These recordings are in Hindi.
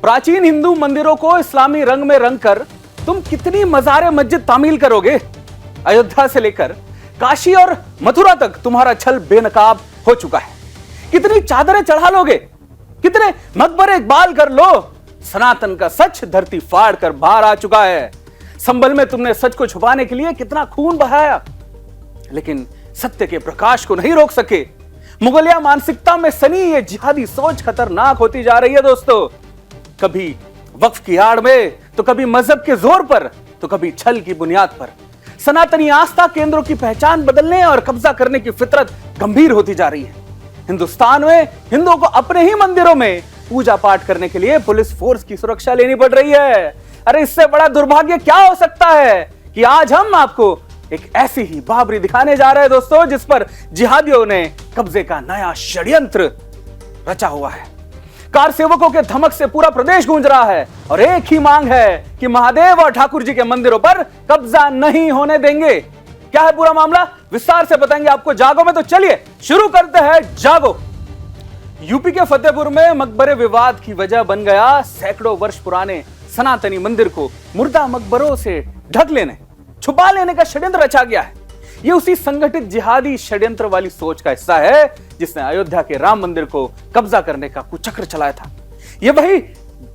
प्राचीन हिंदू मंदिरों को इस्लामी रंग में रंगकर तुम कितनी मज़ार मस्जिद तामील करोगे? अयोध्या से लेकर काशी और मथुरा तक तुम्हारा छल बेनकाब हो चुका है। कितनी चादरें चढ़ा लोगे? कितने मकबरे इकबाल कर लो? सनातन का सच धरती फाड़ कर बाहर आ चुका है। संभल में तुमने सच को छुपाने के लिए कितना खून बहाया, लेकिन सत्य के प्रकाश को नहीं रोक सके। मुगलिया मानसिकता में सनी ये जिहादी सोच खतरनाक होती जा रही है दोस्तों। कभी वक्फ की आड़ में, तो कभी मजहब के जोर पर, तो कभी छल की बुनियाद पर सनातनी आस्था केंद्रों की पहचान बदलने और कब्जा करने की फितरत गंभीर होती जा रही है। हिंदुस्तान में हिंदुओं को अपने ही मंदिरों में पूजा पाठ करने के लिए पुलिस फोर्स की सुरक्षा लेनी पड़ रही है। अरे इससे बड़ा दुर्भाग्य क्या हो सकता है कि आज हम आपको एक ऐसी ही बाबरी दिखाने जा रहे हैं दोस्तों, जिस पर जिहादियों ने कब्जे का नया षड्यंत्र रचा हुआ है। कार सेवकों के धमक से पूरा प्रदेश गूंज रहा है और एक ही मांग है कि महादेव और ठाकुर जी के मंदिरों पर कब्जा नहीं होने देंगे। क्या है पूरा मामला, विस्तार से बताएंगे आपको जागो में। तो चलिए शुरू करते हैं जागो। यूपी के फतेहपुर में मकबरे विवाद की वजह बन गया सैकड़ों वर्ष पुराने सनातनी मंदिर को मुर्दा मकबरों से ढक लेने, छुपा लेने का षड्यंत्र रचा गया है। यह उसी संगठित जिहादी षड्यंत्र वाली सोच का हिस्सा है जिसने अयोध्या के राम मंदिर को कब्जा करने का कुचक्र चलाया था। यह वही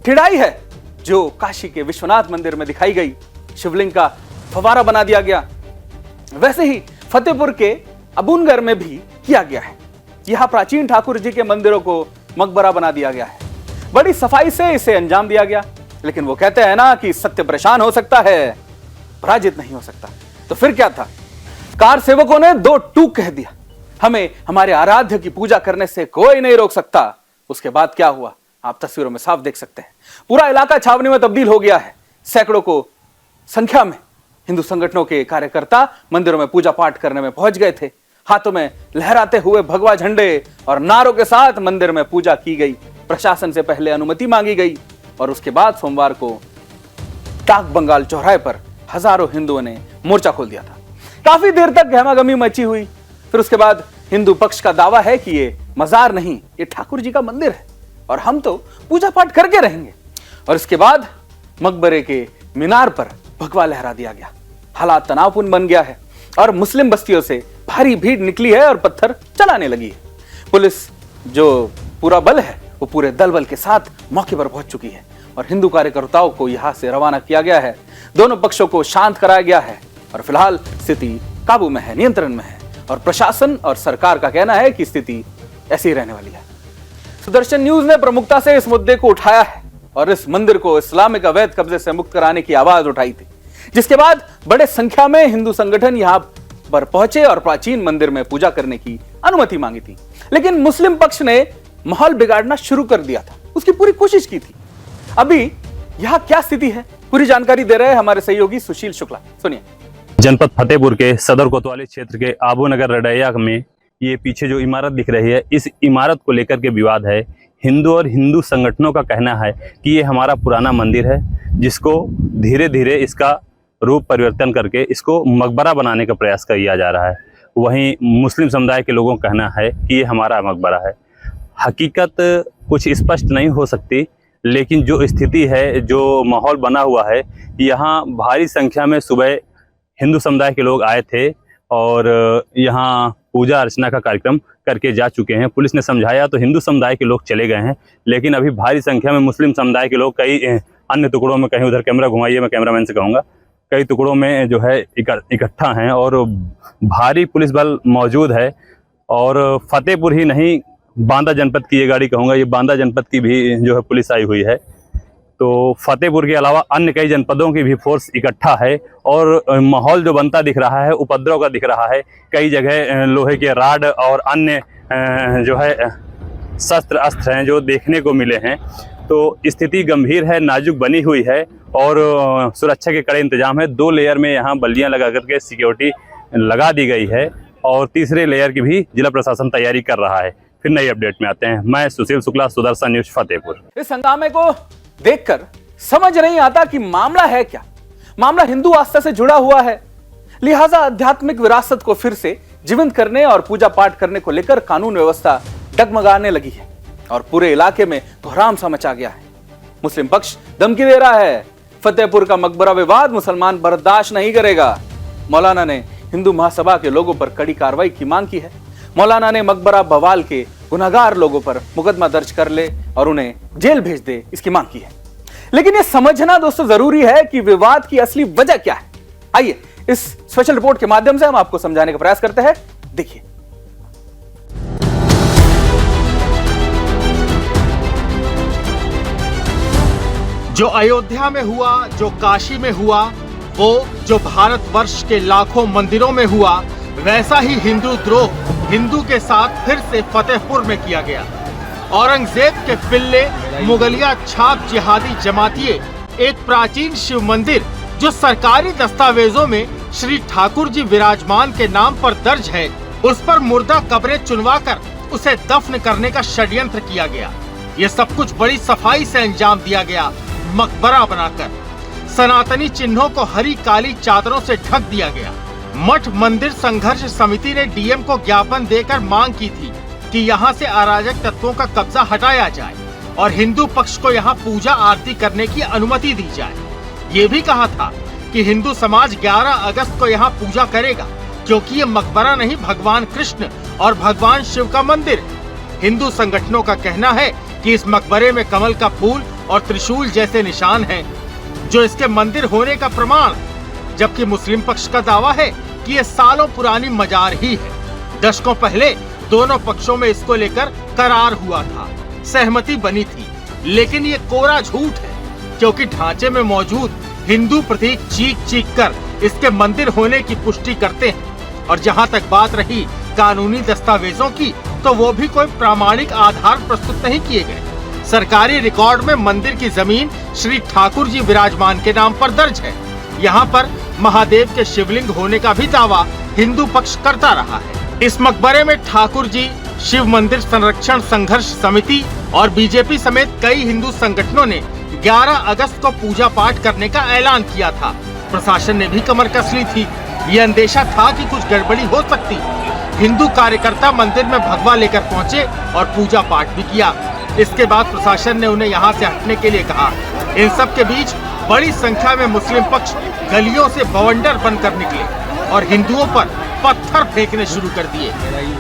ठिड़ाई है जो काशी के विश्वनाथ मंदिर में दिखाई गई। शिवलिंग का फवारा बना दिया गया, वैसे ही फतेहपुर के अबुनगर में भी किया गया है। यहां प्राचीन ठाकुर जी के मंदिरों को मकबरा बना दिया गया है। बड़ी सफाई से इसे अंजाम दिया गया, लेकिन वो कहते हैं ना कि सत्य परेशान हो सकता है, पराजित नहीं हो सकता। तो फिर क्या था? कार सेवकों ने दो टूक कह दिया, हमें हमारे आराध्य की पूजा करने से कोई नहीं रोक सकता। उसके बाद क्या हुआ आप तस्वीरों में साफ देख सकते हैं। पूरा इलाका छावनी में तब्दील हो गया है। सैकड़ों को संख्या में हिंदू संगठनों के कार्यकर्ता मंदिरों में पूजा पाठ करने में पहुंच गए थे। हाथों में लहराते हुए भगवा झंडे और नारों के साथ मंदिर में पूजा की गई। प्रशासन से पहले अनुमति मांगी गई और उसके बाद सोमवार को डाक बंगाल चौराहे पर हजारों हिंदुओं ने मोर्चा खोल दिया था। काफी देर तक गहमागहमी मची हुई। फिर उसके बाद हिंदू पक्ष का दावा है कि ये मजार नहीं, ये ठाकुर जी का मंदिर है और हम तो पूजा पाठ करके रहेंगे। और इसके बाद मकबरे के मीनार पर भगवा लहरा दिया गया। हालात तनावपूर्ण बन गया है और मुस्लिम बस्तियों से भारी भीड़ निकली है और पत्थर चलाने लगी है। पुलिस जो पूरा बल है वो पूरे दल बल के साथ मौके पर पहुंच चुकी है और हिंदू कार्यकर्ताओं को यहां से रवाना किया गया है। दोनों पक्षों को शांत कराया गया है और फिलहाल स्थिति काबू में है, नियंत्रण में है और प्रशासन और सरकार का कहना है कि स्थिति ऐसी ही रहने वाली है। सुदर्शन न्यूज ने प्रमुखता से इस मुद्दे को उठाया है और इस मंदिर को इस्लामिक अवैध कब्जे से मुक्त कराने की आवाज उठाई थी, जिसके बाद बड़े संख्या में हिंदू संगठन यहां पर पहुंचे और प्राचीन मंदिर में पूजा करने की अनुमति मांगी थी। लेकिन मुस्लिम पक्ष ने माहौल बिगाड़ना शुरू कर दिया था, उसकी पूरी कोशिश की थी। अभी यहां क्या स्थिति है, पूरी जानकारी दे रहे हैं हमारे सहयोगी सुशील शुक्ला। सुनिए। जनपद फतेहपुर के सदर कोतवाली क्षेत्र के आबूनगर रडैया में ये पीछे जो इमारत दिख रही है, इस इमारत को लेकर के विवाद है। हिंदू और हिंदू संगठनों का कहना है कि ये हमारा पुराना मंदिर है, जिसको धीरे धीरे इसका रूप परिवर्तन करके इसको मकबरा बनाने का प्रयास किया जा रहा है। वहीं मुस्लिम समुदाय के लोगों का कहना है कि ये हमारा मकबरा है। हकीकत कुछ स्पष्ट नहीं हो सकती, लेकिन जो स्थिति है, जो माहौल बना हुआ है, यहाँ भारी संख्या में सुबह हिंदू समुदाय के लोग आए थे और यहाँ पूजा अर्चना का कार्यक्रम करके जा चुके हैं। पुलिस ने समझाया तो हिंदू समुदाय के लोग चले गए हैं, लेकिन अभी भारी संख्या में मुस्लिम समुदाय के लोग कई अन्य टुकड़ों में, कहीं उधर कैमरा घुमाइए, मैं कैमरामैन से कहूँगा, कई टुकड़ों में जो है इकट्ठा हैं और भारी पुलिस बल मौजूद है। और फतेहपुर ही नहीं, बांदा जनपद की ये गाड़ी कहूँगा, ये बांदा जनपद की भी जो है पुलिस आई हुई है। तो फतेहपुर के अलावा अन्य कई जनपदों की भी फोर्स इकट्ठा है और माहौल जो बनता दिख रहा है, उपद्रव का दिख रहा है। कई जगह लोहे के राड और अन्य जो है शस्त्र अस्त्र हैं जो देखने को मिले हैं। तो स्थिति गंभीर है, नाजुक बनी हुई है और सुरक्षा के कड़े इंतजाम है। 2 लेयर में यहाँ बल्लियाँ लगा करके सिक्योरिटी लगा दी गई है और तीसरे लेयर की भी जिला प्रशासन तैयारी कर रहा है। फिर नई अपडेट में आते हैं। मैं सुशील शुक्ला, सुदर्शन न्यूज फतेहपुर। इस हंगामे को देखकर समझ नहीं आता कि मामला है क्या। मामला हिंदू आस्था से जुड़ा हुआ है, लिहाजा आध्यात्मिक विरासत को फिर से जीवंत करने और पूजा पाठ करने को लेकर कानून व्यवस्था डगमगाने लगी है और पूरे इलाके में कोहराम सा मचा गया है। मुस्लिम पक्ष धमकी दे रहा है, फतेहपुर का मकबरा विवाद मुसलमान बर्दाश्त नहीं करेगा। मौलाना ने हिंदू महासभा के लोगों पर कड़ी कार्रवाई की मांग की है। मौलाना ने मकबरा बवाल के गुनहगार लोगों पर मुकदमा दर्ज कर ले और उन्हें जेल भेज दे, इसकी मांग की है। लेकिन यह समझना दोस्तों जरूरी है कि विवाद की असली वजह क्या है। आइए इस स्पेशल रिपोर्ट के माध्यम से हम आपको समझाने का प्रयास करते हैं। देखिए, जो अयोध्या में हुआ, जो काशी में हुआ, वो जो भारतवर्ष के लाखों मंदिरों में हुआ, वैसा ही हिंदू द्रोह हिंदू के साथ फिर से फतेहपुर में किया गया। औरंगजेब के पिल्ले मुगलिया छाप जिहादी जमातिये एक प्राचीन शिव मंदिर जो सरकारी दस्तावेजों में श्री ठाकुर जी विराजमान के नाम पर दर्ज है, उस पर मुर्दा कब्रें चुनवाकर उसे दफन करने का षड्यंत्र किया गया। ये सब कुछ बड़ी सफाई से अंजाम दिया गया। मकबरा बनाकर सनातनी चिन्हों को हरी काली चादरों से ढक दिया गया। मठ मंदिर संघर्ष समिति ने डीएम को ज्ञापन देकर मांग की थी कि यहाँ से अराजक तत्वों का कब्जा हटाया जाए और हिंदू पक्ष को यहाँ पूजा आरती करने की अनुमति दी जाए। ये भी कहा था कि हिंदू समाज 11 अगस्त को यहाँ पूजा करेगा, क्योंकि ये मकबरा नहीं भगवान कृष्ण और भगवान शिव का मंदिर है। हिंदू संगठनों का कहना है कि इस मकबरे में कमल का फूल और त्रिशूल जैसे निशान हैं, जो इसके मंदिर होने का प्रमाण, जबकि मुस्लिम पक्ष का दावा है कि ये सालों पुरानी मजार ही है। दशकों पहले दोनों पक्षों में इसको लेकर करार हुआ था, सहमति बनी थी, लेकिन ये कोरा झूठ है, क्योंकि ढांचे में मौजूद हिंदू प्रतीक चीख चीख कर इसके मंदिर होने की पुष्टि करते हैं। और जहां तक बात रही कानूनी दस्तावेजों की, तो वो भी कोई प्रामाणिक आधार प्रस्तुत नहीं किए गए। सरकारी रिकॉर्ड में मंदिर की जमीन श्री ठाकुर जी विराजमान के नाम पर दर्ज है। यहाँ पर महादेव के शिवलिंग होने का भी दावा हिंदू पक्ष करता रहा है। इस मकबरे में ठाकुर जी, शिव मंदिर संरक्षण संघर्ष समिति और बीजेपी समेत कई हिंदू संगठनों ने 11 अगस्त को पूजा पाठ करने का ऐलान किया था। प्रशासन ने भी कमर कस ली थी। ये अंदेशा था कि कुछ गड़बड़ी हो सकती। हिंदू कार्यकर्ता मंदिर में भगवा लेकर पहुंचे और पूजा पाठ भी किया। इसके बाद प्रशासन ने उन्हें यहाँ से हटने के लिए कहा। इन सब के बीच बड़ी संख्या में मुस्लिम पक्ष गलियों से बवंडर बनकर निकले और हिंदुओं पर पत्थर फेंकने शुरू कर दिए।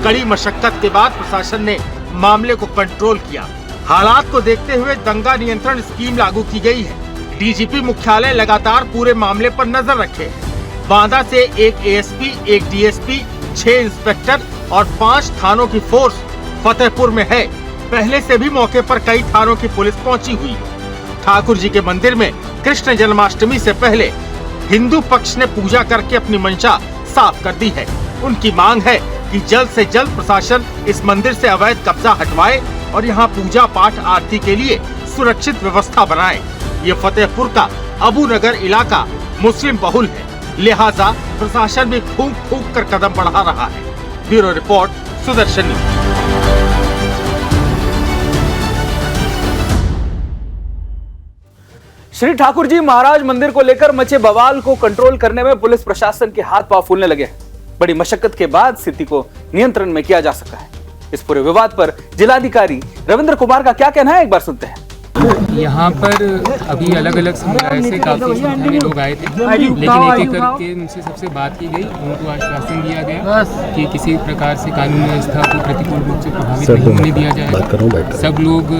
कड़ी मशक्कत के बाद प्रशासन ने मामले को कंट्रोल किया। हालात को देखते हुए दंगा नियंत्रण स्कीम लागू की गई है। डीजीपी मुख्यालय लगातार पूरे मामले पर नजर रखे। बांदा से एक एएसपी, एक डीएसपी, 6 इंस्पेक्टर और 5 थानों की फोर्स फतेहपुर में है। पहले से भी मौके पर कई थानों की पुलिस पहुंची हुई है। ठाकुर जी के मंदिर में कृष्ण जन्माष्टमी से पहले हिंदू पक्ष ने पूजा करके अपनी मंशा साफ कर दी है। उनकी मांग है कि जल्द से जल्द प्रशासन इस मंदिर से अवैध कब्जा हटवाए और यहाँ पूजा पाठ आरती के लिए सुरक्षित व्यवस्था बनाए। ये फतेहपुर का अबू नगर इलाका मुस्लिम बहुल है, लिहाजा प्रशासन भी फूंक फूंक कर कदम बढ़ा रहा है। Bureau report, Sudarshan news. Shri Thakur ji Maharaj मंदिर को लेकर मचे बवाल को कंट्रोल करने में पुलिस प्रशासन के हाथ पांव फूलने लगे हैं। बड़ी मशक्कत के बाद स्थिति को नियंत्रण में किया जा सका है। इस पूरे विवाद पर जिलाधिकारी रविंद्र कुमार का क्या कहना है, एक बार सुनते हैं। यहाँ पर अभी अलग अलग समुदाय से काफी संख्या में लोग आए थे, लेकिन एक एक करके उनसे सबसे बात की गई। उनको आश्वासन दिया गया कि किसी प्रकार से कानून व्यवस्था को प्रतिकूल रूप से प्रभावित नहीं होने दिया जाएगा। सब लोग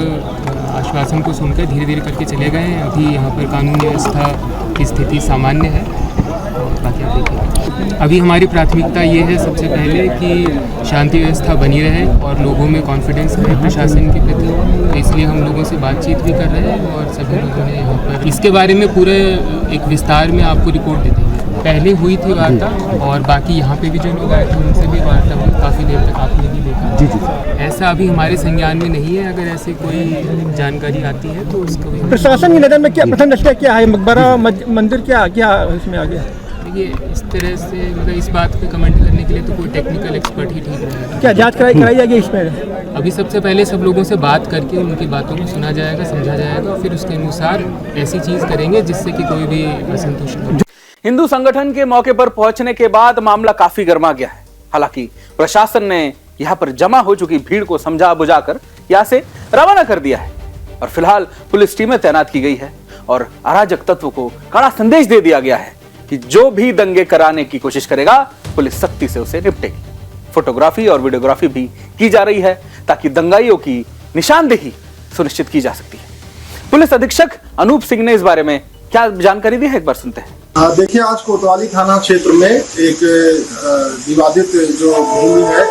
आश्वासन को सुनकर धीरे धीरे करके चले गए हैं। अभी यहाँ पर कानून व्यवस्था की स्थिति सामान्य है। बाकी आप देखिए, अभी हमारी प्राथमिकता ये है सबसे पहले कि शांति व्यवस्था बनी रहे और लोगों में कॉन्फिडेंस रहे प्रशासन के प्रति। तो इसलिए हम लोगों से बातचीत भी कर रहे हैं और सभी लोगों ने यहाँ पर इसके बारे में पूरे एक विस्तार में आपको रिपोर्ट दे देंगे। पहले हुई थी वार्ता और बाकी यहाँ पे भी जो लोग आए थे उनसे भी वार्ता हुई। काफ़ी देर तक आपने भी देखा। जी। ऐसा अभी हमारे संज्ञान में नहीं है। अगर ऐसी कोई जानकारी आती है तो उसको भी प्रशासन की नज़र में क्या प्रथम दृष्टया क्या है, मकबरा मंदिर क्या इसमें आ गया? ये इस तरह से मतलब इस बात पे कमेंट करने के लिए तो कोई टेक्निकल एक्सपर्ट ही ठीक रहेगा। क्या जांच कराई जाएगी इसमें? अभी सबसे पहले सब लोगों से बात करके उनकी बातों को सुना जाएगा, समझा जाएगा, फिर उसके अनुसार ऐसी चीज़ करेंगे जिससे कि कोई भी असंतुष्ट न हो। हिंदू संगठन के मौके पर पहुंचने के बाद मामला काफी गर्मा गया है। हालांकि प्रशासन ने यहां पर जमा हो चुकी भीड़ को समझा बुझाकर यहां से रवाना कर दिया है। और फिलहाल पुलिस टीमें तैनात की गई है और अराजक तत्व को कड़ा संदेश दे दिया गया है कि जो भी दंगे कराने की कोशिश करेगा पुलिस सख्ती से उसे निपटेगी। फोटोग्राफी और वीडियोग्राफी भी की जा रही है ताकि दंगाइयों की निशानदेही सुनिश्चित की जा सकती है। पुलिस अधीक्षक अनूप सिंह ने इस बारे में क्या जानकारी दी है, एक बार सुनते हैं। देखिए, आज कोतवाली थाना क्षेत्र में एक विवादित जो भूमि है,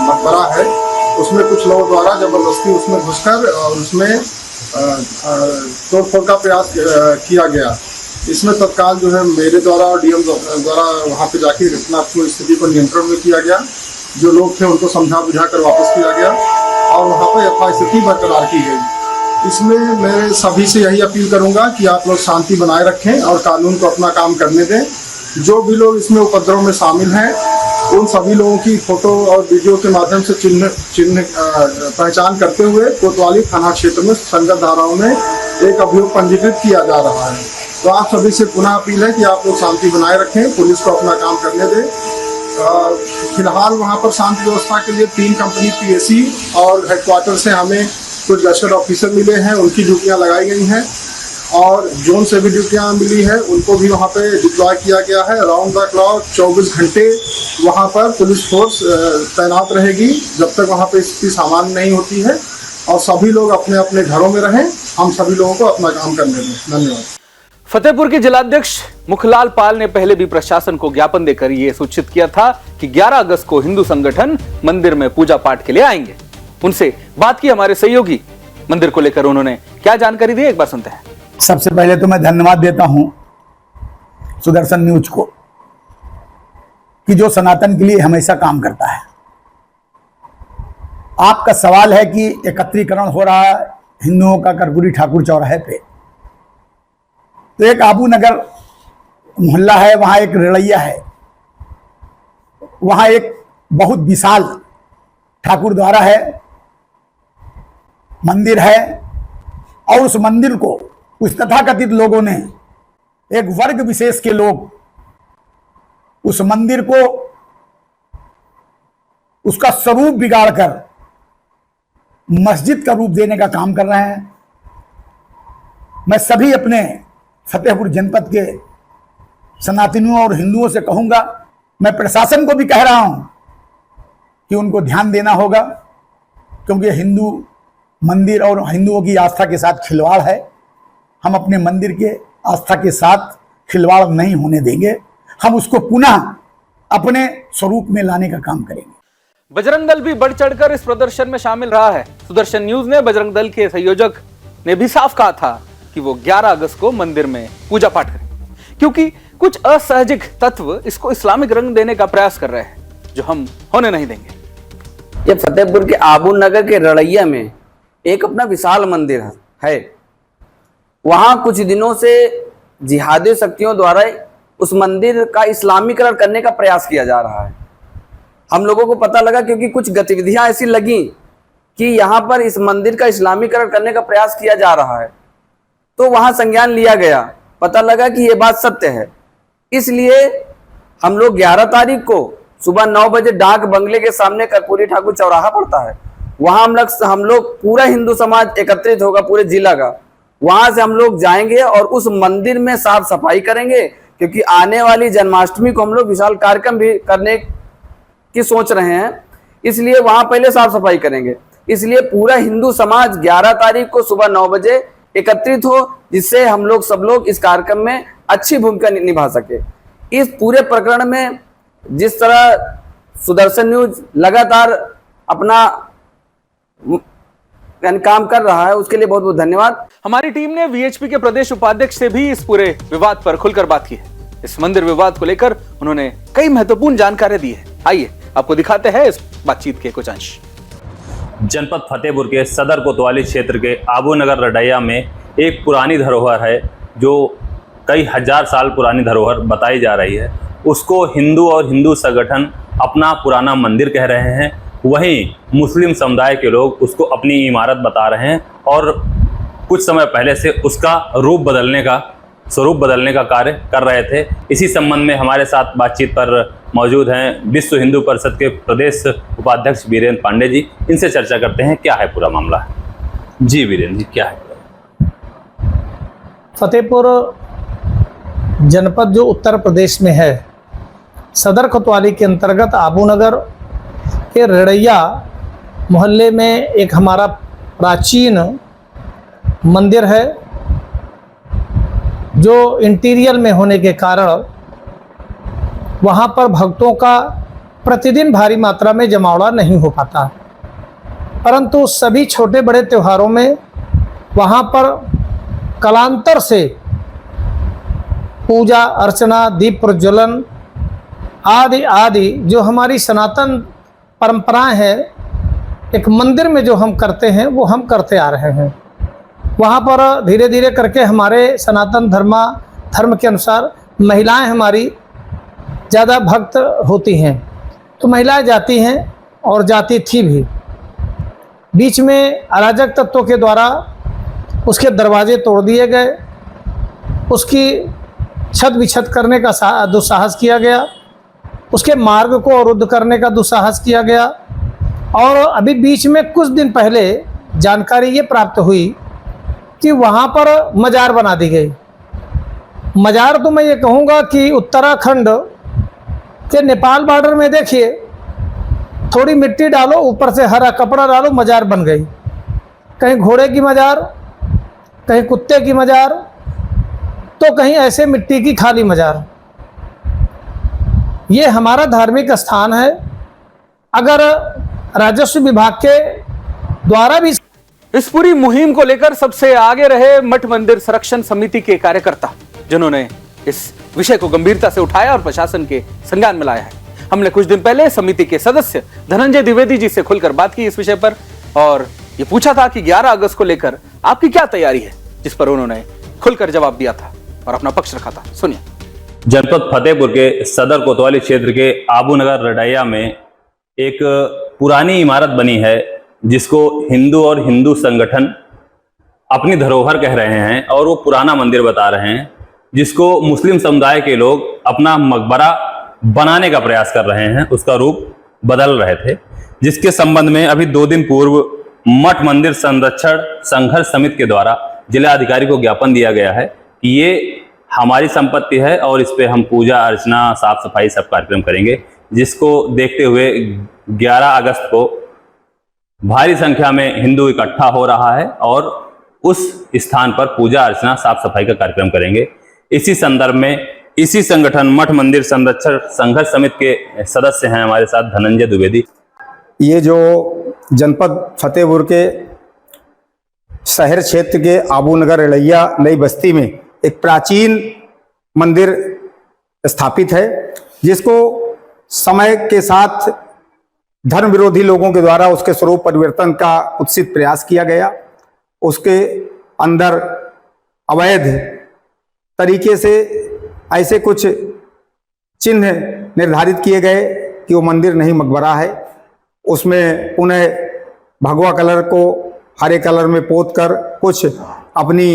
मकबरा है, उसमें कुछ लोगों द्वारा जबरदस्ती उसमें घुसकर और उसमें तोड़फोड़ का प्रयास किया गया। इसमें तत्काल जो है मेरे द्वारा और डीएम द्वारा वहां पे जाके घटनात्मक स्थिति को नियंत्रण में किया गया। जो लोग थे उनको समझा बुझा कर वापस किया गया और वहां पर यथास्थिति बरकरार की गई। इसमें मैं सभी से यही अपील करूंगा कि आप लोग शांति बनाए रखें और कानून को अपना काम करने दें। जो भी लोग इसमें उपद्रव में शामिल हैं उन सभी लोगों की फोटो और वीडियो के माध्यम से चिन्ह पहचान करते हुए कोतवाली थाना क्षेत्र में संगत धाराओं में एक अभियोग पंजीकृत किया जा रहा है। तो आप सभी से पुनः अपील है कि आप लोग शांति बनाए रखें, पुलिस को अपना काम करने दें। फिलहाल वहां पर शांति व्यवस्था के लिए 3 कंपनी पीएसी और हेडक्वार्टर से हमें कुछ गश्त ऑफिसर मिले हैं, उनकी ड्यूटियां लगाई गई हैं और जोन से भी ड्यूटियां मिली है, उनको भी वहां पे डिप्लॉय किया गया है। राउंड द क्लॉक 24 घंटे वहां पर पुलिस फोर्स तैनात रहेगी जब तक वहां पे स्थिति सामान्य नहीं होती है और सभी लोग अपने अपने घरों में रहें। हम सभी लोगों को अपना काम करने दें। धन्यवाद। फतेहपुर के जिलाध्यक्ष मुखलाल पाल ने पहले भी प्रशासन को ज्ञापन देकर यह सूचित किया था कि 11 अगस्त को हिंदू संगठन मंदिर में पूजा पाठ के लिए आएंगे। उनसे बात की हमारे सहयोगी, मंदिर को लेकर उन्होंने क्या जानकारी दी, एक बार सुनते हैं। सबसे पहले तो मैं धन्यवाद देता हूं सुदर्शन न्यूज को कि जो सनातन के लिए हमेशा काम करता है। आपका सवाल है कि एकत्रीकरण हो रहा है हिंदुओं का कर्पूरी ठाकुर चौराहे पे, तो एक आबू नगर मोहल्ला है, वहां एक रड़ैया है, वहां एक बहुत विशाल ठाकुर द्वारा है, मंदिर है और उस मंदिर को कुछ तथाकथित लोगों ने, एक वर्ग विशेष के लोग उस मंदिर को उसका स्वरूप बिगाड़कर मस्जिद का रूप देने का काम कर रहे हैं। मैं सभी अपने फतेहपुर जनपद के सनातनियों और हिंदुओं से कहूंगा, मैं प्रशासन को भी कह रहा हूं कि उनको ध्यान देना होगा, क्योंकि हिंदू मंदिर और हिंदुओं की आस्था के साथ खिलवाड़ है। हम अपने मंदिर के आस्था के साथ खिलवाड़ नहीं होने देंगे, हम उसको पुनः अपने स्वरूप में लाने का काम करेंगे। बजरंग दल भी बढ़ चढ़कर इस प्रदर्शन में शामिल रहा है। सुदर्शन न्यूज ने बजरंग दल के संयोजक ने भी साफ कहा था कि वो 11 अगस्त को मंदिर में पूजा पाठ करें, क्योंकि कुछ असहजिक तत्व इसको इस्लामिक रंग देने का प्रयास कर रहे हैं, जो हम होने नहीं देंगे। ये फतेहपुर के आबू नगर के रड़ैया में एक अपना विशाल मंदिर है। वहां कुछ दिनों से जिहादी शक्तियों द्वारा उस मंदिर का इस्लामीकरण करने का प्रयास किया जा रहा है। हम लोगों को पता लगा क्योंकि कुछ गतिविधियां ऐसी लगी कि यहाँ पर इस मंदिर का इस्लामीकरण करने का प्रयास किया जा रहा है, तो वहां संज्ञान लिया गया, पता लगा कि ये बात सत्य है। इसलिए हम लोग 11 तारीख को सुबह 9 बजे डाक बंगले के सामने कर्पूरी ठाकुर चौराहा पड़ता है, वहां हम लोग पूरा हिंदू समाज एकत्रित होगा, पूरे जिला का। वहां से हम लोग जाएंगे और उस मंदिर में साफ सफाई करेंगे, क्योंकि आने वाली जन्माष्टमी को हम लोग विशाल कार्यक्रम भी करने की सोच रहे हैं, इसलिए वहां पहले साफ सफाई करेंगे। इसलिए पूरा हिंदू समाज 11 तारीख को सुबह 9 बजे एकत्रित हो, जिससे हम लोग सब लोग इस कार्यक्रम में अच्छी भूमिका निभा सके। इस पूरे प्रकरण में जिस तरह सुदर्शन न्यूज लगातार अपना काम कर रहा है, उसके लिए बहुत बहुत धन्यवाद। हमारी टीम ने वीएचपी के प्रदेश उपाध्यक्ष से भी इस पूरे विवाद पर खुलकर बात की है। इस मंदिर विवाद को लेकर उन्होंने कई महत्वपूर्ण जानकारी दी है। आइए आपको दिखाते हैं इस बातचीत के कुछ अंश। जनपद फतेहपुर के सदर कोतवाली क्षेत्र के आबू नगर रडैया में एक पुरानी धरोहर है, जो कई हजार साल पुरानी धरोहर बताई जा रही है। उसको हिंदू और हिंदू संगठन अपना पुराना मंदिर कह रहे हैं, वहीं मुस्लिम समुदाय के लोग उसको अपनी इमारत बता रहे हैं और कुछ समय पहले से उसका स्वरूप बदलने का कार्य कर रहे थे। इसी संबंध में हमारे साथ बातचीत पर मौजूद हैं विश्व हिंदू परिषद के प्रदेश उपाध्यक्ष वीरेंद्र पांडे जी। इनसे चर्चा करते हैं क्या है पूरा मामला। जी वीरेंद्र जी, क्या है? फतेहपुर जनपद जो उत्तर प्रदेश में है, सदर कोतवाली के अंतर्गत आबूनगर के रड़ैया मोहल्ले में एक हमारा प्राचीन मंदिर है, जो इंटीरियर में होने के कारण वहाँ पर भक्तों का प्रतिदिन भारी मात्रा में जमावड़ा नहीं हो पाता, परंतु सभी छोटे बड़े त्योहारों में वहाँ पर कालांतर से पूजा अर्चना, दीप प्रज्वलन आदि आदि जो हमारी सनातन परंपराएं हैं, एक मंदिर में जो हम करते हैं वो हम करते आ रहे हैं। वहाँ पर धीरे धीरे करके हमारे सनातन धर्म के अनुसार महिलाएं हमारी ज़्यादा भक्त होती हैं, तो महिलाएं जाती हैं और जाती थी भी। बीच में अराजक तत्वों के द्वारा उसके दरवाजे तोड़ दिए गए, उसकी छत विछत करने का दुस्साहस किया गया, उसके मार्ग को अवरुद्ध करने का दुस्साहस किया गया। और अभी बीच में कुछ दिन पहले जानकारी ये प्राप्त हुई कि वहाँ पर मजार बना दी गई। मजार तो मैं ये कहूँगा कि उत्तराखंड के नेपाल बॉर्डर में देखिए, थोड़ी मिट्टी डालो, ऊपर से हरा कपड़ा डालो, मजार बन गई। कहीं घोड़े की मजार, कहीं कुत्ते की मजार, तो कहीं ऐसे मिट्टी की खाली मजार। ये हमारा धार्मिक स्थान है। अगर राजस्व विभाग के द्वारा भी इस पूरी मुहिम को लेकर सबसे आगे रहे मठ मंदिर संरक्षण समिति के कार्यकर्ता, जिन्होंने इस विषय को गंभीरता से उठाया और प्रशासन के संज्ञान में लाया है। हमने कुछ दिन पहले समिति के सदस्य धनंजय द्विवेदी जी से खुलकर बात की इस विषय पर और ये पूछा था कि 11 अगस्त को लेकर आपकी क्या तैयारी है, जिस पर उन्होंने खुलकर जवाब दिया था और अपना पक्ष रखा था। सुनिए। जनपद फतेहपुर के सदर कोतवाली क्षेत्र के आबूनगर रड़ैया में एक पुरानी इमारत बनी है, जिसको हिंदू और हिंदू संगठन अपनी धरोहर कह रहे हैं और वो पुराना मंदिर बता रहे हैं, जिसको मुस्लिम समुदाय के लोग अपना मकबरा बनाने का प्रयास कर रहे हैं, उसका रूप बदल रहे थे, जिसके संबंध में अभी 2 दिन पूर्व मठ मंदिर संरक्षण संघर्ष समिति के द्वारा जिलाधिकारी को ज्ञापन दिया गया है कि ये हमारी संपत्ति है और इस पे हम पूजा अर्चना, साफ सफाई सब कार्यक्रम करेंगे, जिसको देखते हुए 11 अगस्त को भारी संख्या में हिंदू इकट्ठा हो रहा है और उस स्थान पर पूजा अर्चना, साफ सफाई का कार्यक्रम करेंगे। इसी संदर्भ में इसी संगठन मठ मंदिर संरक्षण संघर्ष समिति के सदस्य हैं हमारे साथ धनंजय द्विवेदी। ये जो जनपद फतेहपुर के शहर क्षेत्र के आबूनगर रड़ैया नई बस्ती में एक प्राचीन मंदिर स्थापित है, जिसको समय के साथ धर्म विरोधी लोगों के द्वारा उसके स्वरूप परिवर्तन का कुत्सित प्रयास किया गया। उसके अंदर अवैध तरीके से ऐसे कुछ चिन्ह निर्धारित किए गए कि वो मंदिर नहीं मकबरा है। उसमें पुनः भगवा कलर को हरे कलर में पोत कर कुछ अपनी